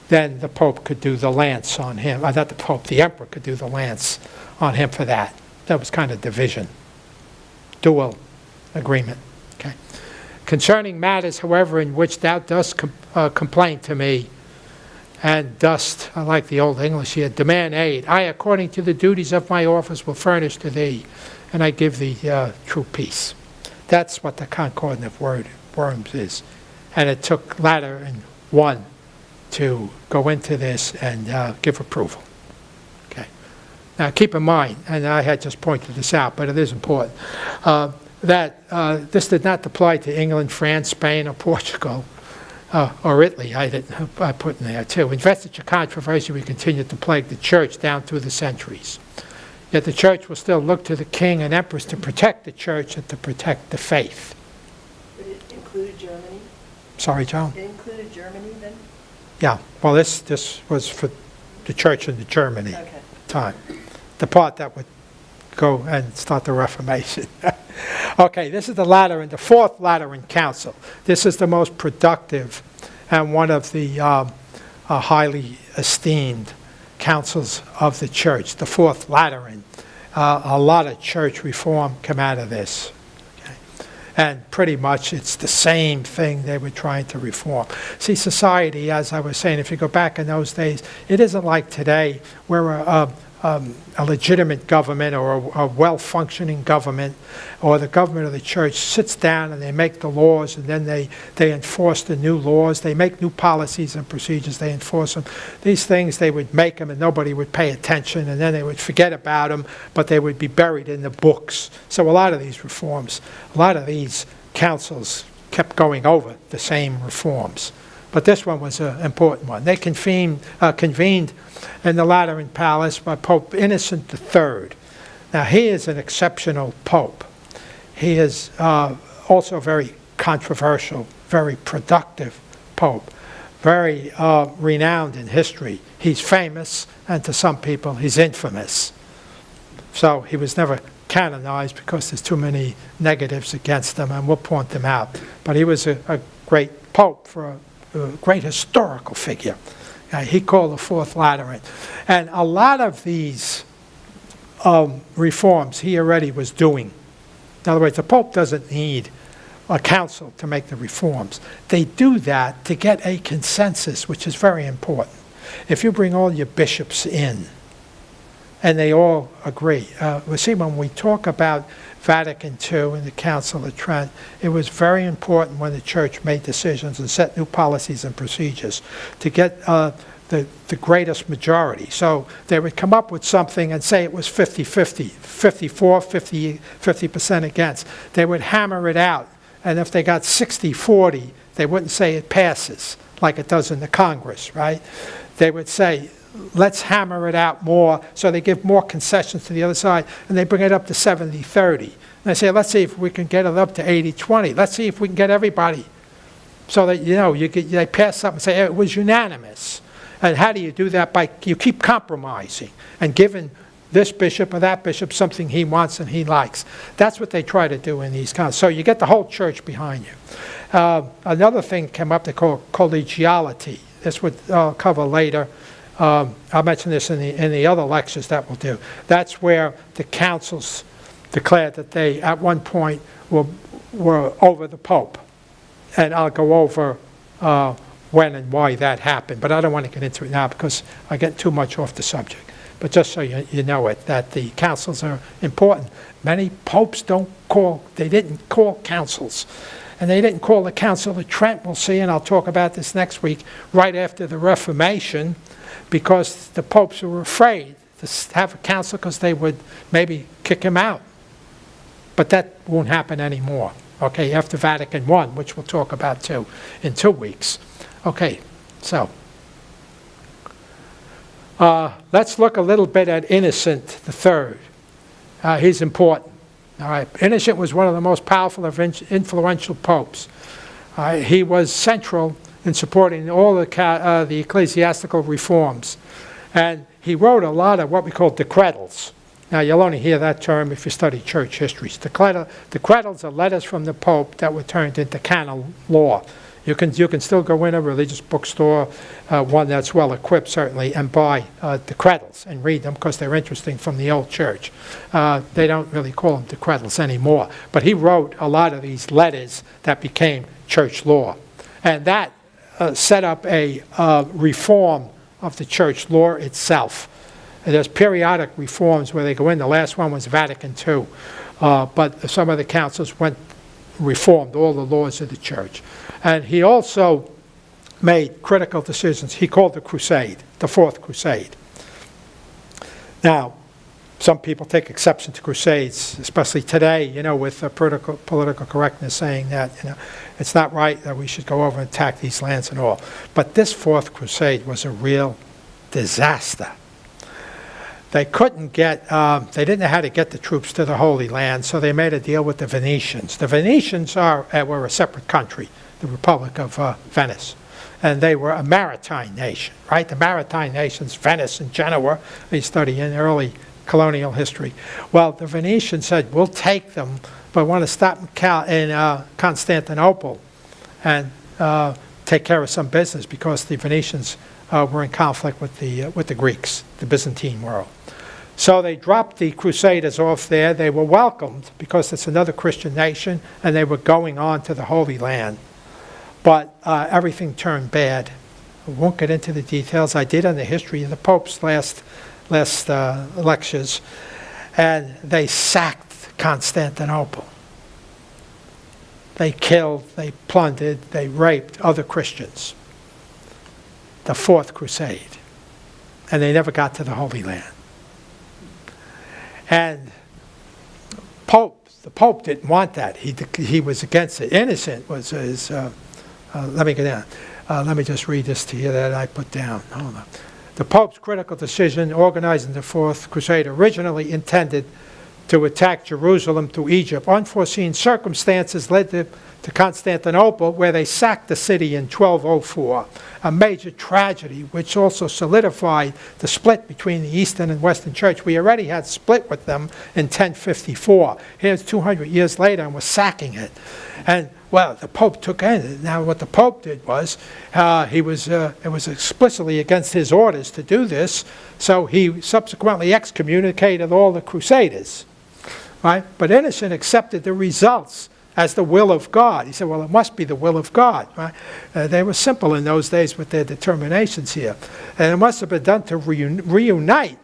then the Pope could do the lance on him. Not the Pope, the Emperor could do the lance on him for that. That was kind of division, dual agreement. Okay. Concerning matters, however, in which thou dost complain to me, and dost, I like the Old English here, demand aid, I, according to the duties of my office, will furnish to thee, and I give thee true peace. That's what the Concordat of Worms is. And it took Lateran I to go into this and give approval. Okay. Now keep in mind, and I had just pointed this out, but it is important, that this did not apply to England, France, Spain, or Portugal, or Italy. I put in there too. Investiture controversy will continue to plague the church down through the centuries. Yet the church will still look to the king and emperors to protect the church and to protect the faith. But it included Germany? Sorry, John? It included Germany then? Yeah. Well, this was for the church in Germany time. The part that would go and start the Reformation. Okay, this is the Lateran, the Fourth Lateran Council. This is the most productive and one of the highly esteemed councils of the church, the Fourth Lateran. A lot of church reform come out of this. Okay? And pretty much it's the same thing they were trying to reform. See, society, as I was saying, if you go back in those days, it isn't like today where a legitimate government or a well-functioning government or the government of the church sits down and they make the laws, and then they enforce the new laws. They make new policies and procedures. They enforce them. These things, they would make them and nobody would pay attention, and then they would forget about them, but they would be buried in the books. So a lot of these reforms, a lot of these councils kept going over the same reforms. But this one was an important one. They convened in the Lateran Palace by Pope Innocent III. Now, he is an exceptional pope. He is also very controversial, very productive pope, very renowned in history. He's famous, and to some people, he's infamous. So he was never canonized because there's too many negatives against him, and we'll point them out. But he was a great pope, for a great historical figure. He called the Fourth Lateran. And a lot of these reforms he already was doing. In other words, the Pope doesn't need a council to make the reforms. They do that to get a consensus, which is very important. If you bring all your bishops in, and they all agree. We see when we talk about Vatican II and the Council of Trent, it was very important when the church made decisions and set new policies and procedures to get the greatest majority. So they would come up with something and say it was 50-50, 54, 50% against. They would hammer it out, and if they got 60-40, they wouldn't say it passes like it does in the Congress, right? They would say, let's hammer it out more, so they give more concessions to the other side, and they bring it up to 70-30. And they say, let's see if we can get it up to 80-20. Let's see if we can get everybody. So that, they pass something and say, hey, it was unanimous. And how do you do that? You keep compromising and giving this bishop or that bishop something he wants and he likes. That's what they try to do in these councils. So you get the whole church behind you. Another thing came up they call collegiality. This would cover later. I'll mention this in the other lectures that we'll do. That's where the councils declared that they, at one point, were over the Pope. And I'll go over when and why that happened. But I don't want to get into it now because I get too much off the subject. But just so you know it, that the councils are important. Many popes didn't call councils. And they didn't call the Council of Trent, we'll see, and I'll talk about this next week, right after the Reformation, because the popes were afraid to have a council because they would maybe kick him out. But that won't happen anymore, okay, after Vatican I, which we'll talk about too in 2 weeks. Okay, so let's look a little bit at Innocent III. He's important. All right, Innocent was one of the most powerful and influential popes. He was central in supporting all the ecclesiastical reforms. And he wrote a lot of what we call decretals. Now, you'll only hear that term if you study church histories. Decretals are letters from the Pope that were turned into canon law. You can still go in a religious bookstore, one that's well equipped certainly, and buy decretals and read them because they're interesting from the old church. They don't really call them decretals anymore. But he wrote a lot of these letters that became church law. And that set up a reform of the church law itself. And there's periodic reforms where they go in. The last one was Vatican II. But some of the councils reformed all the laws of the church. And he also made critical decisions. He called the crusade, the Fourth Crusade. Now, some people take exception to crusades, especially today, with political correctness saying that, it's not right that we should go over and attack these lands and all. But this Fourth Crusade was a real disaster. They couldn't they didn't know how to get the troops to the Holy Land, so they made a deal with the Venetians. The Venetians were a separate country, the Republic of Venice. And they were a maritime nation, right? The maritime nations, Venice and Genoa, they study in early colonial history. Well, the Venetians said, we'll take them but want to stop in Constantinople and take care of some business because the Venetians were in conflict with the Greeks, the Byzantine world. So they dropped the Crusaders off there. They were welcomed because it's another Christian nation, and they were going on to the Holy Land. But everything turned bad. I won't get into the details. I did on the history of the popes last lectures. And they sacked Constantinople. They killed, they plundered, they raped other Christians. The Fourth Crusade. And they never got to the Holy Land. And the Pope didn't want that. He was against it. Innocent was his, let me go down. Let me just read this to you that I put down. Hold on. The Pope's critical decision organizing the Fourth Crusade originally intended to attack Jerusalem through Egypt. Unforeseen circumstances led to Constantinople, where they sacked the city in 1204, a major tragedy which also solidified the split between the Eastern and Western Church. We already had split with them in 1054. Here's 200 years later, and we're sacking it. And, well, the Pope took in. Now, what the Pope did was, it was explicitly against his orders to do this, so he subsequently excommunicated all the Crusaders. Right? But Innocent accepted the results as the will of God. He said, well, it must be the will of God. Right? They were simple in those days with their determinations here. And it must have been done to reunite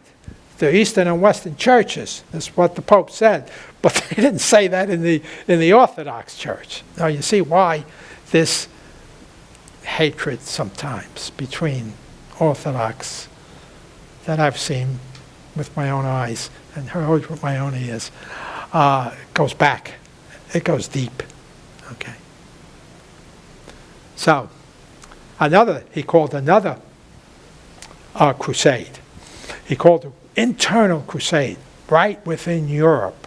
the Eastern and Western churches. That's what the Pope said. But they didn't say that in the Orthodox Church. Now you see why this hatred sometimes between Orthodox that I've seen with my own eyes and heard with my own ears goes back. It goes deep. Okay. So, he called another crusade. He called an internal crusade right within Europe.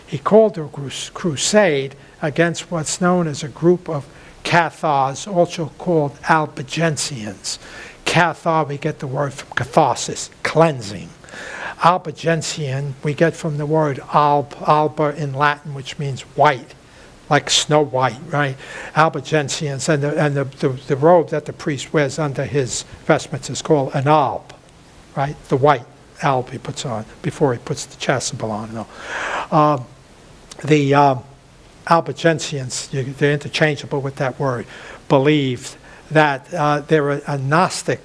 He called a crusade against what's known as a group of Cathars, also called Albigensians. Cathar, we get the word from catharsis, cleansing. Albigensian, we get from the word alba in Latin, which means white, like Snow White, right? Albigensians, and the robe that the priest wears under his vestments is called an alb, right? The white alb he puts on before he puts the chasuble on. The Albigensians, they're interchangeable with that word, believed that they're a Gnostic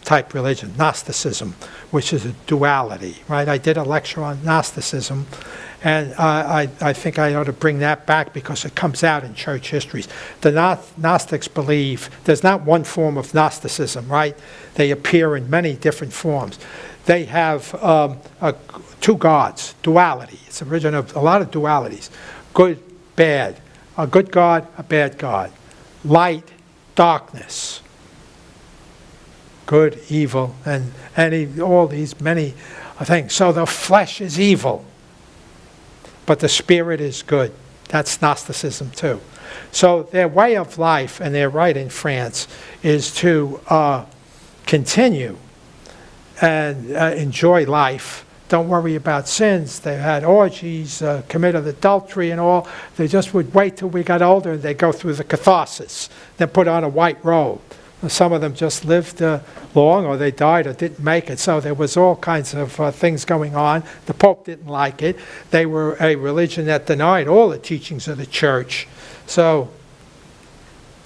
type religion, Gnosticism, which is a duality, right? I did a lecture on Gnosticism, and I think I ought to bring that back because it comes out in church histories. The Gnostics believe there's not one form of Gnosticism, right? They appear in many different forms. They have two gods, duality. It's the origin of a lot of dualities. Good, bad. A good God, a bad God. Light, darkness. Good, evil, and all these many things. So the flesh is evil, but the spirit is good. That's Gnosticism too. So their way of life, and they're right in France, is to continue and enjoy life. Don't worry about sins. They had orgies, committed adultery and all. They just would wait till we got older and they'd go through the catharsis, then put on a white robe. Some of them just lived long, or they died or didn't make it. So there was all kinds of things going on. The Pope didn't like it. They were a religion that denied all the teachings of the church. So,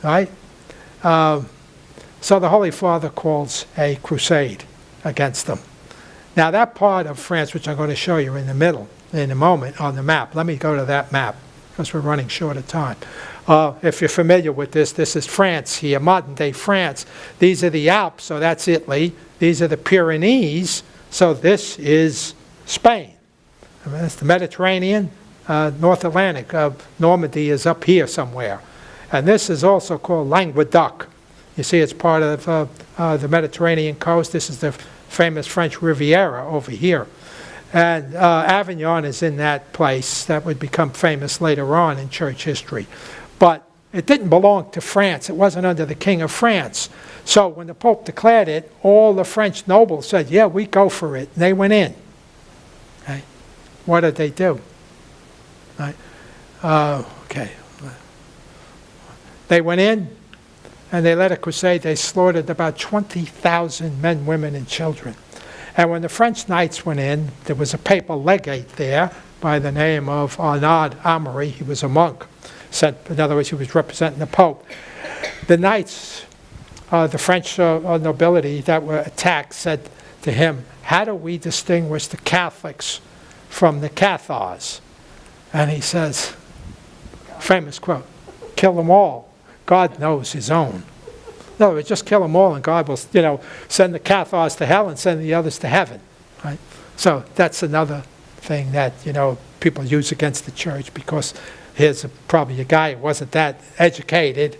right? So the Holy Father calls a crusade against them. Now that part of France, which I'm going to show you in the middle in a moment on the map. Let me go to that map because we're running short of time. If you're familiar with this is France here, modern-day France. These are the Alps, so that's Italy. These are the Pyrenees, so this is Spain. I mean, that's the Mediterranean, North Atlantic. Normandy is up here somewhere. And this is also called Languedoc. You see, it's part of the Mediterranean coast. This is the famous French Riviera over here. And Avignon is in that place. That would become famous later on in church history. But it didn't belong to France. It wasn't under the King of France. So when the Pope declared it, all the French nobles said, yeah, we go for it. And they went in. Okay? What did they do? Right? Okay. They went in and they led a crusade. They slaughtered about 20,000 men, women, and children. And when the French knights went in, there was a papal legate there by the name of Arnaud Amaury. He was a monk. In other words, he was representing the Pope. The knights, the French nobility that were attacked, said to him, "How do we distinguish the Catholics from the Cathars?" And he says, famous quote, "Kill them all. God knows his own." In other words, just kill them all and God will, send the Cathars to hell and send the others to heaven. Right? So that's another thing that, people use against the church, because here's probably a guy who wasn't that educated.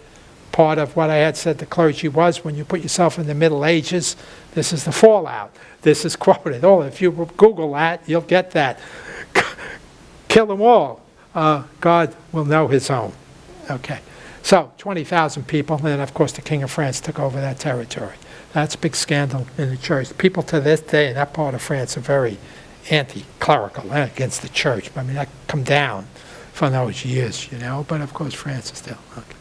Part of what I had said the clergy was, when you put yourself in the Middle Ages, this is the fallout. This is quoted. Oh, if you Google that, you'll get that. Kill them all. God will know his own. Okay. So 20,000 people, and then of course the King of France took over that territory. That's a big scandal in the church. People to this day in that part of France are very anti-clerical against the church. I mean, that come down from those years, but of course France is still. Okay.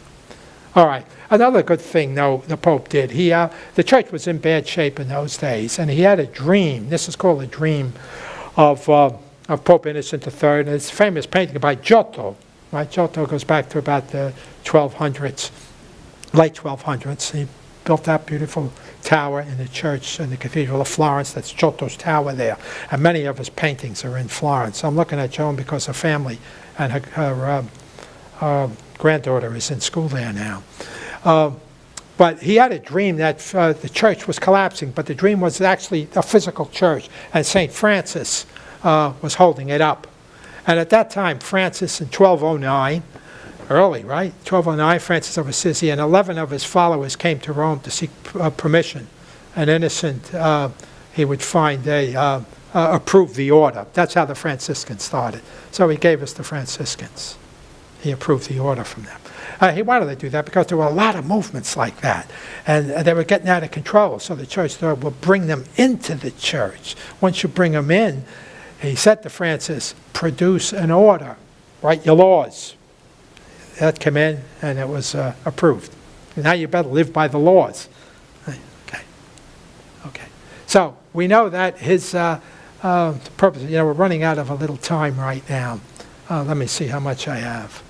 All right. Another good thing, though, the Pope did. The church was in bad shape in those days, and he had a dream. This is called a dream of Pope Innocent III, and it's a famous painting by Giotto. Right? Giotto goes back to about the 1200s, late 1200s. He built that beautiful tower in the church in the Cathedral of Florence. That's Giotto's tower there. And many of his paintings are in Florence. I'm looking at Joan because her family and her granddaughter is in school there now. But he had a dream that the church was collapsing, but the dream was actually a physical church, and St. Francis was holding it up. And at that time, Francis in 1209, early, right? 1209, Francis of Assisi, and 11 of his followers came to Rome to seek permission. And Innocent, he would find they approved the order. That's how the Franciscans started. So he gave us the Franciscans. He approved the order from them. He wanted to do that because there were a lot of movements like that, and they were getting out of control. So the church thought, we'll bring them into the church. Once you bring them in, he said to Francis, produce an order, write your laws. That came in, and it was approved. Now you better live by the laws. Okay. So we know that his purpose. We're running out of a little time right now. Let me see how much I have.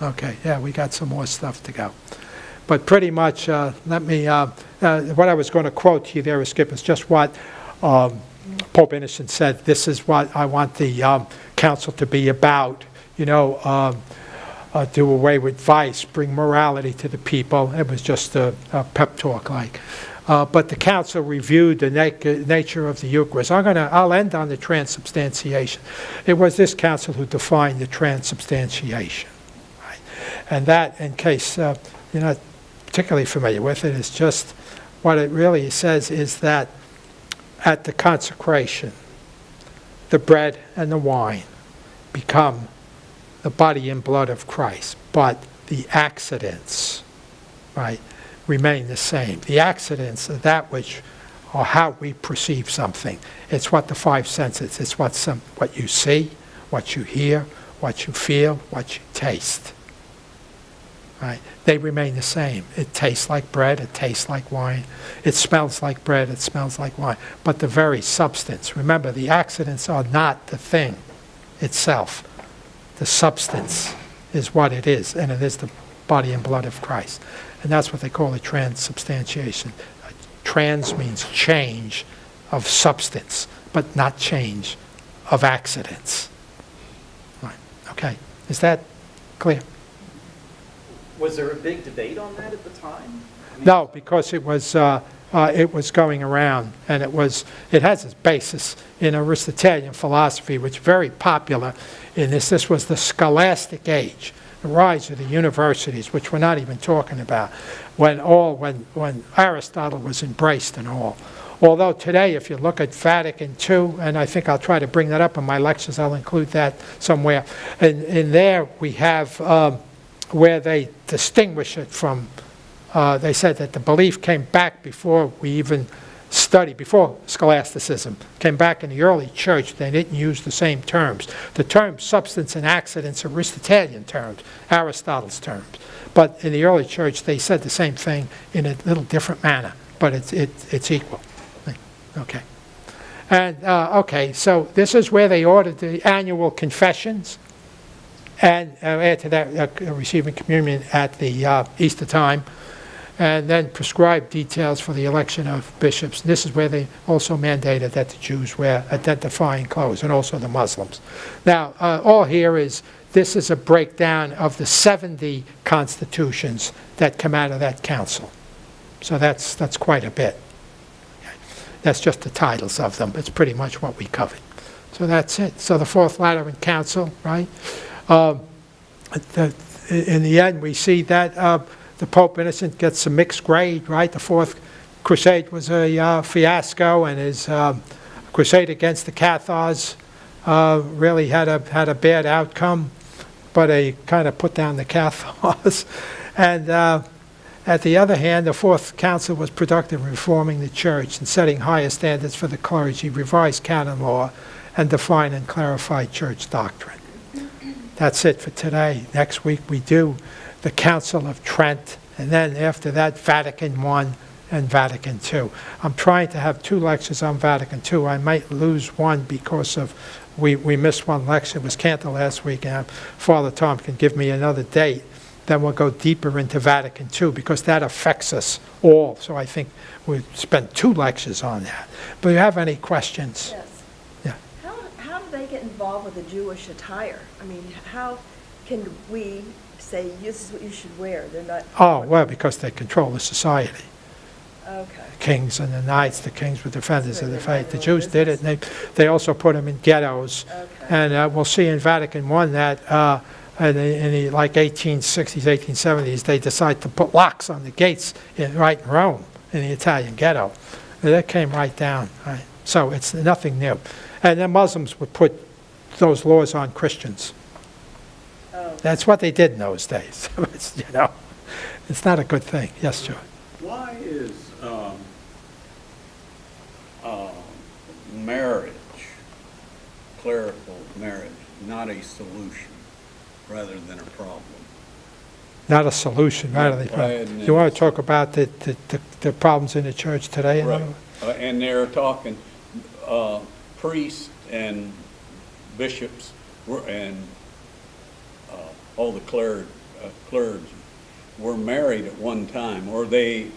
Okay, yeah, we got some more stuff to go. But pretty much, what I was going to quote to you there, Skip, is just what Pope Innocent said. This is what I want the council to be about. Do away with vice, bring morality to the people. It was just a pep talk like. But the council reviewed the nature of the Eucharist. I'll end on the transubstantiation. It was this council who defined the transubstantiation. And that, in case you're not particularly familiar with it, is just what it really says is that at the consecration, the bread and the wine become the body and blood of Christ, but the accidents, right, remain the same. The accidents are that which, or how we perceive something. It's what the five senses. It's what you see, what you hear, what you feel, what you taste. Right? They remain the same. It tastes like bread, it tastes like wine, it smells like bread, it smells like wine. But the very substance, remember, the accidents are not the thing itself. The substance is what it is, and it is the body and blood of Christ. And that's what they call a transubstantiation. Trans means change of substance, but not change of accidents. Right. Okay. Is that clear? Was there a big debate on that at the time? No, because it was going around, and it has its basis in Aristotelian philosophy, which is very popular in this. This was the scholastic age, the rise of the universities, which we're not even talking about, when Aristotle was embraced and all. Although today, if you look at Vatican II, and I think I'll try to bring that up in my lectures, I'll include that somewhere. In there we have where they distinguish it from, they said that the belief came back before we even study, before scholasticism, came back in the early church, they didn't use the same terms. The terms substance and accidents are Aristotelian terms, Aristotle's terms. But in the early church, they said the same thing in a little different manner, but it's equal. Okay. And, okay, so this is where they ordered the annual confessions, and add to that receiving communion at the Easter time, and then prescribed details for the election of bishops. And this is where they also mandated that the Jews wear identifying clothes, and also the Muslims. Now, all here is, this is a breakdown of the 70 constitutions that come out of that council. So that's quite a bit. That's just the titles of them. It's pretty much what we covered. So that's it. So the Fourth Lateran Council, right? In the end, we see that the Pope Innocent gets a mixed grade, right? The Fourth Crusade was a fiasco, and his crusade against the Cathars really had a bad outcome, but they kind of put down the Cathars. And at the other hand, the Fourth Council was productive in reforming the Church and setting higher standards for the clergy, revised canon law, and defined and clarified Church doctrine. That's it for today. Next week we do the Council of Trent, and then after that, Vatican I and Vatican II. I'm trying to have 2 lectures on Vatican II. I might lose one because of we missed one lecture. It was canceled last week, and Father Tom can give me another date. Then we'll go deeper into Vatican II, because that affects us all. So I think we'll spend 2 lectures on that. But do you have any questions? Yes. Yeah. How do they get involved with the Jewish attire? I mean, how can we say, this is what you should wear? They're not... Oh, well, because they control the society. Okay. Kings and the knights, the kings were defenders of the faith. The Right. Jews did it, and they also put them in ghettos. Okay. And we'll see in Vatican I that in the like 1860s, 1870s, they decided to put locks on the gates right in Rome, in the Italian ghetto. And that came right down. Right? So it's nothing new. And then Muslims would put those laws on Christians. Oh. That's what they did in those days. It's, it's not a good thing. Yes, Joe. Why is marriage, clerical marriage, not a solution rather than a problem? Not a solution, rather than Right, you want to talk about the problems in the church today? Right. And they're talking priests and bishops and all the clergy were married at one time, or they...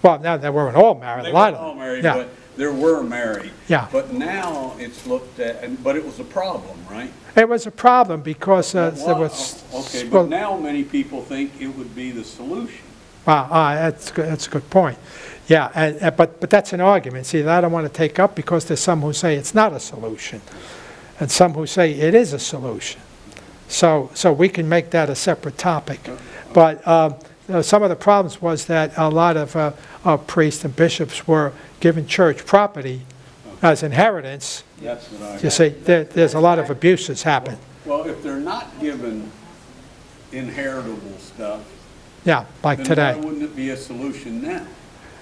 Well, now they weren't all married. They A lot weren't of all them. married, Yeah. but there were married. Yeah. But now it's looked at, but it was a problem, right? It was a problem because there was... Okay, well, but now many people think it would be the solution. that's a good point. Yeah, but that's an argument. See, that I don't want to take up, because there's some who say it's not a solution, and some who say it is a solution. So we can make that a separate topic. But some of the problems was that a lot of priests and bishops were given church property as inheritance. That's what I... You see, there's a lot of abuses happen. Well, if they're not given inheritable stuff, Yeah, like then today. why wouldn't it be a solution now?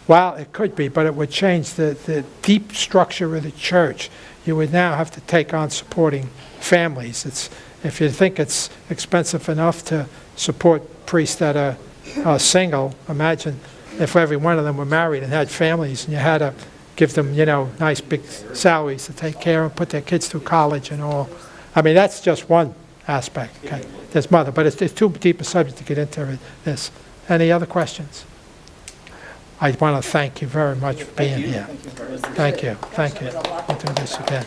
Well, it could be, but it would change the deep structure of the church. You would now have to take on supporting families. If you think it's expensive enough to support priests that are single, imagine if every one of them were married and had families, and you had to give them, nice big salaries to take care of, put their kids through college and all. I mean, that's just one aspect. Okay? There's more, but it's too deep a subject to get into this. Any other questions? I want to thank you very much for being here. Thank you very much. Thank you. Thank you. We'll do this again.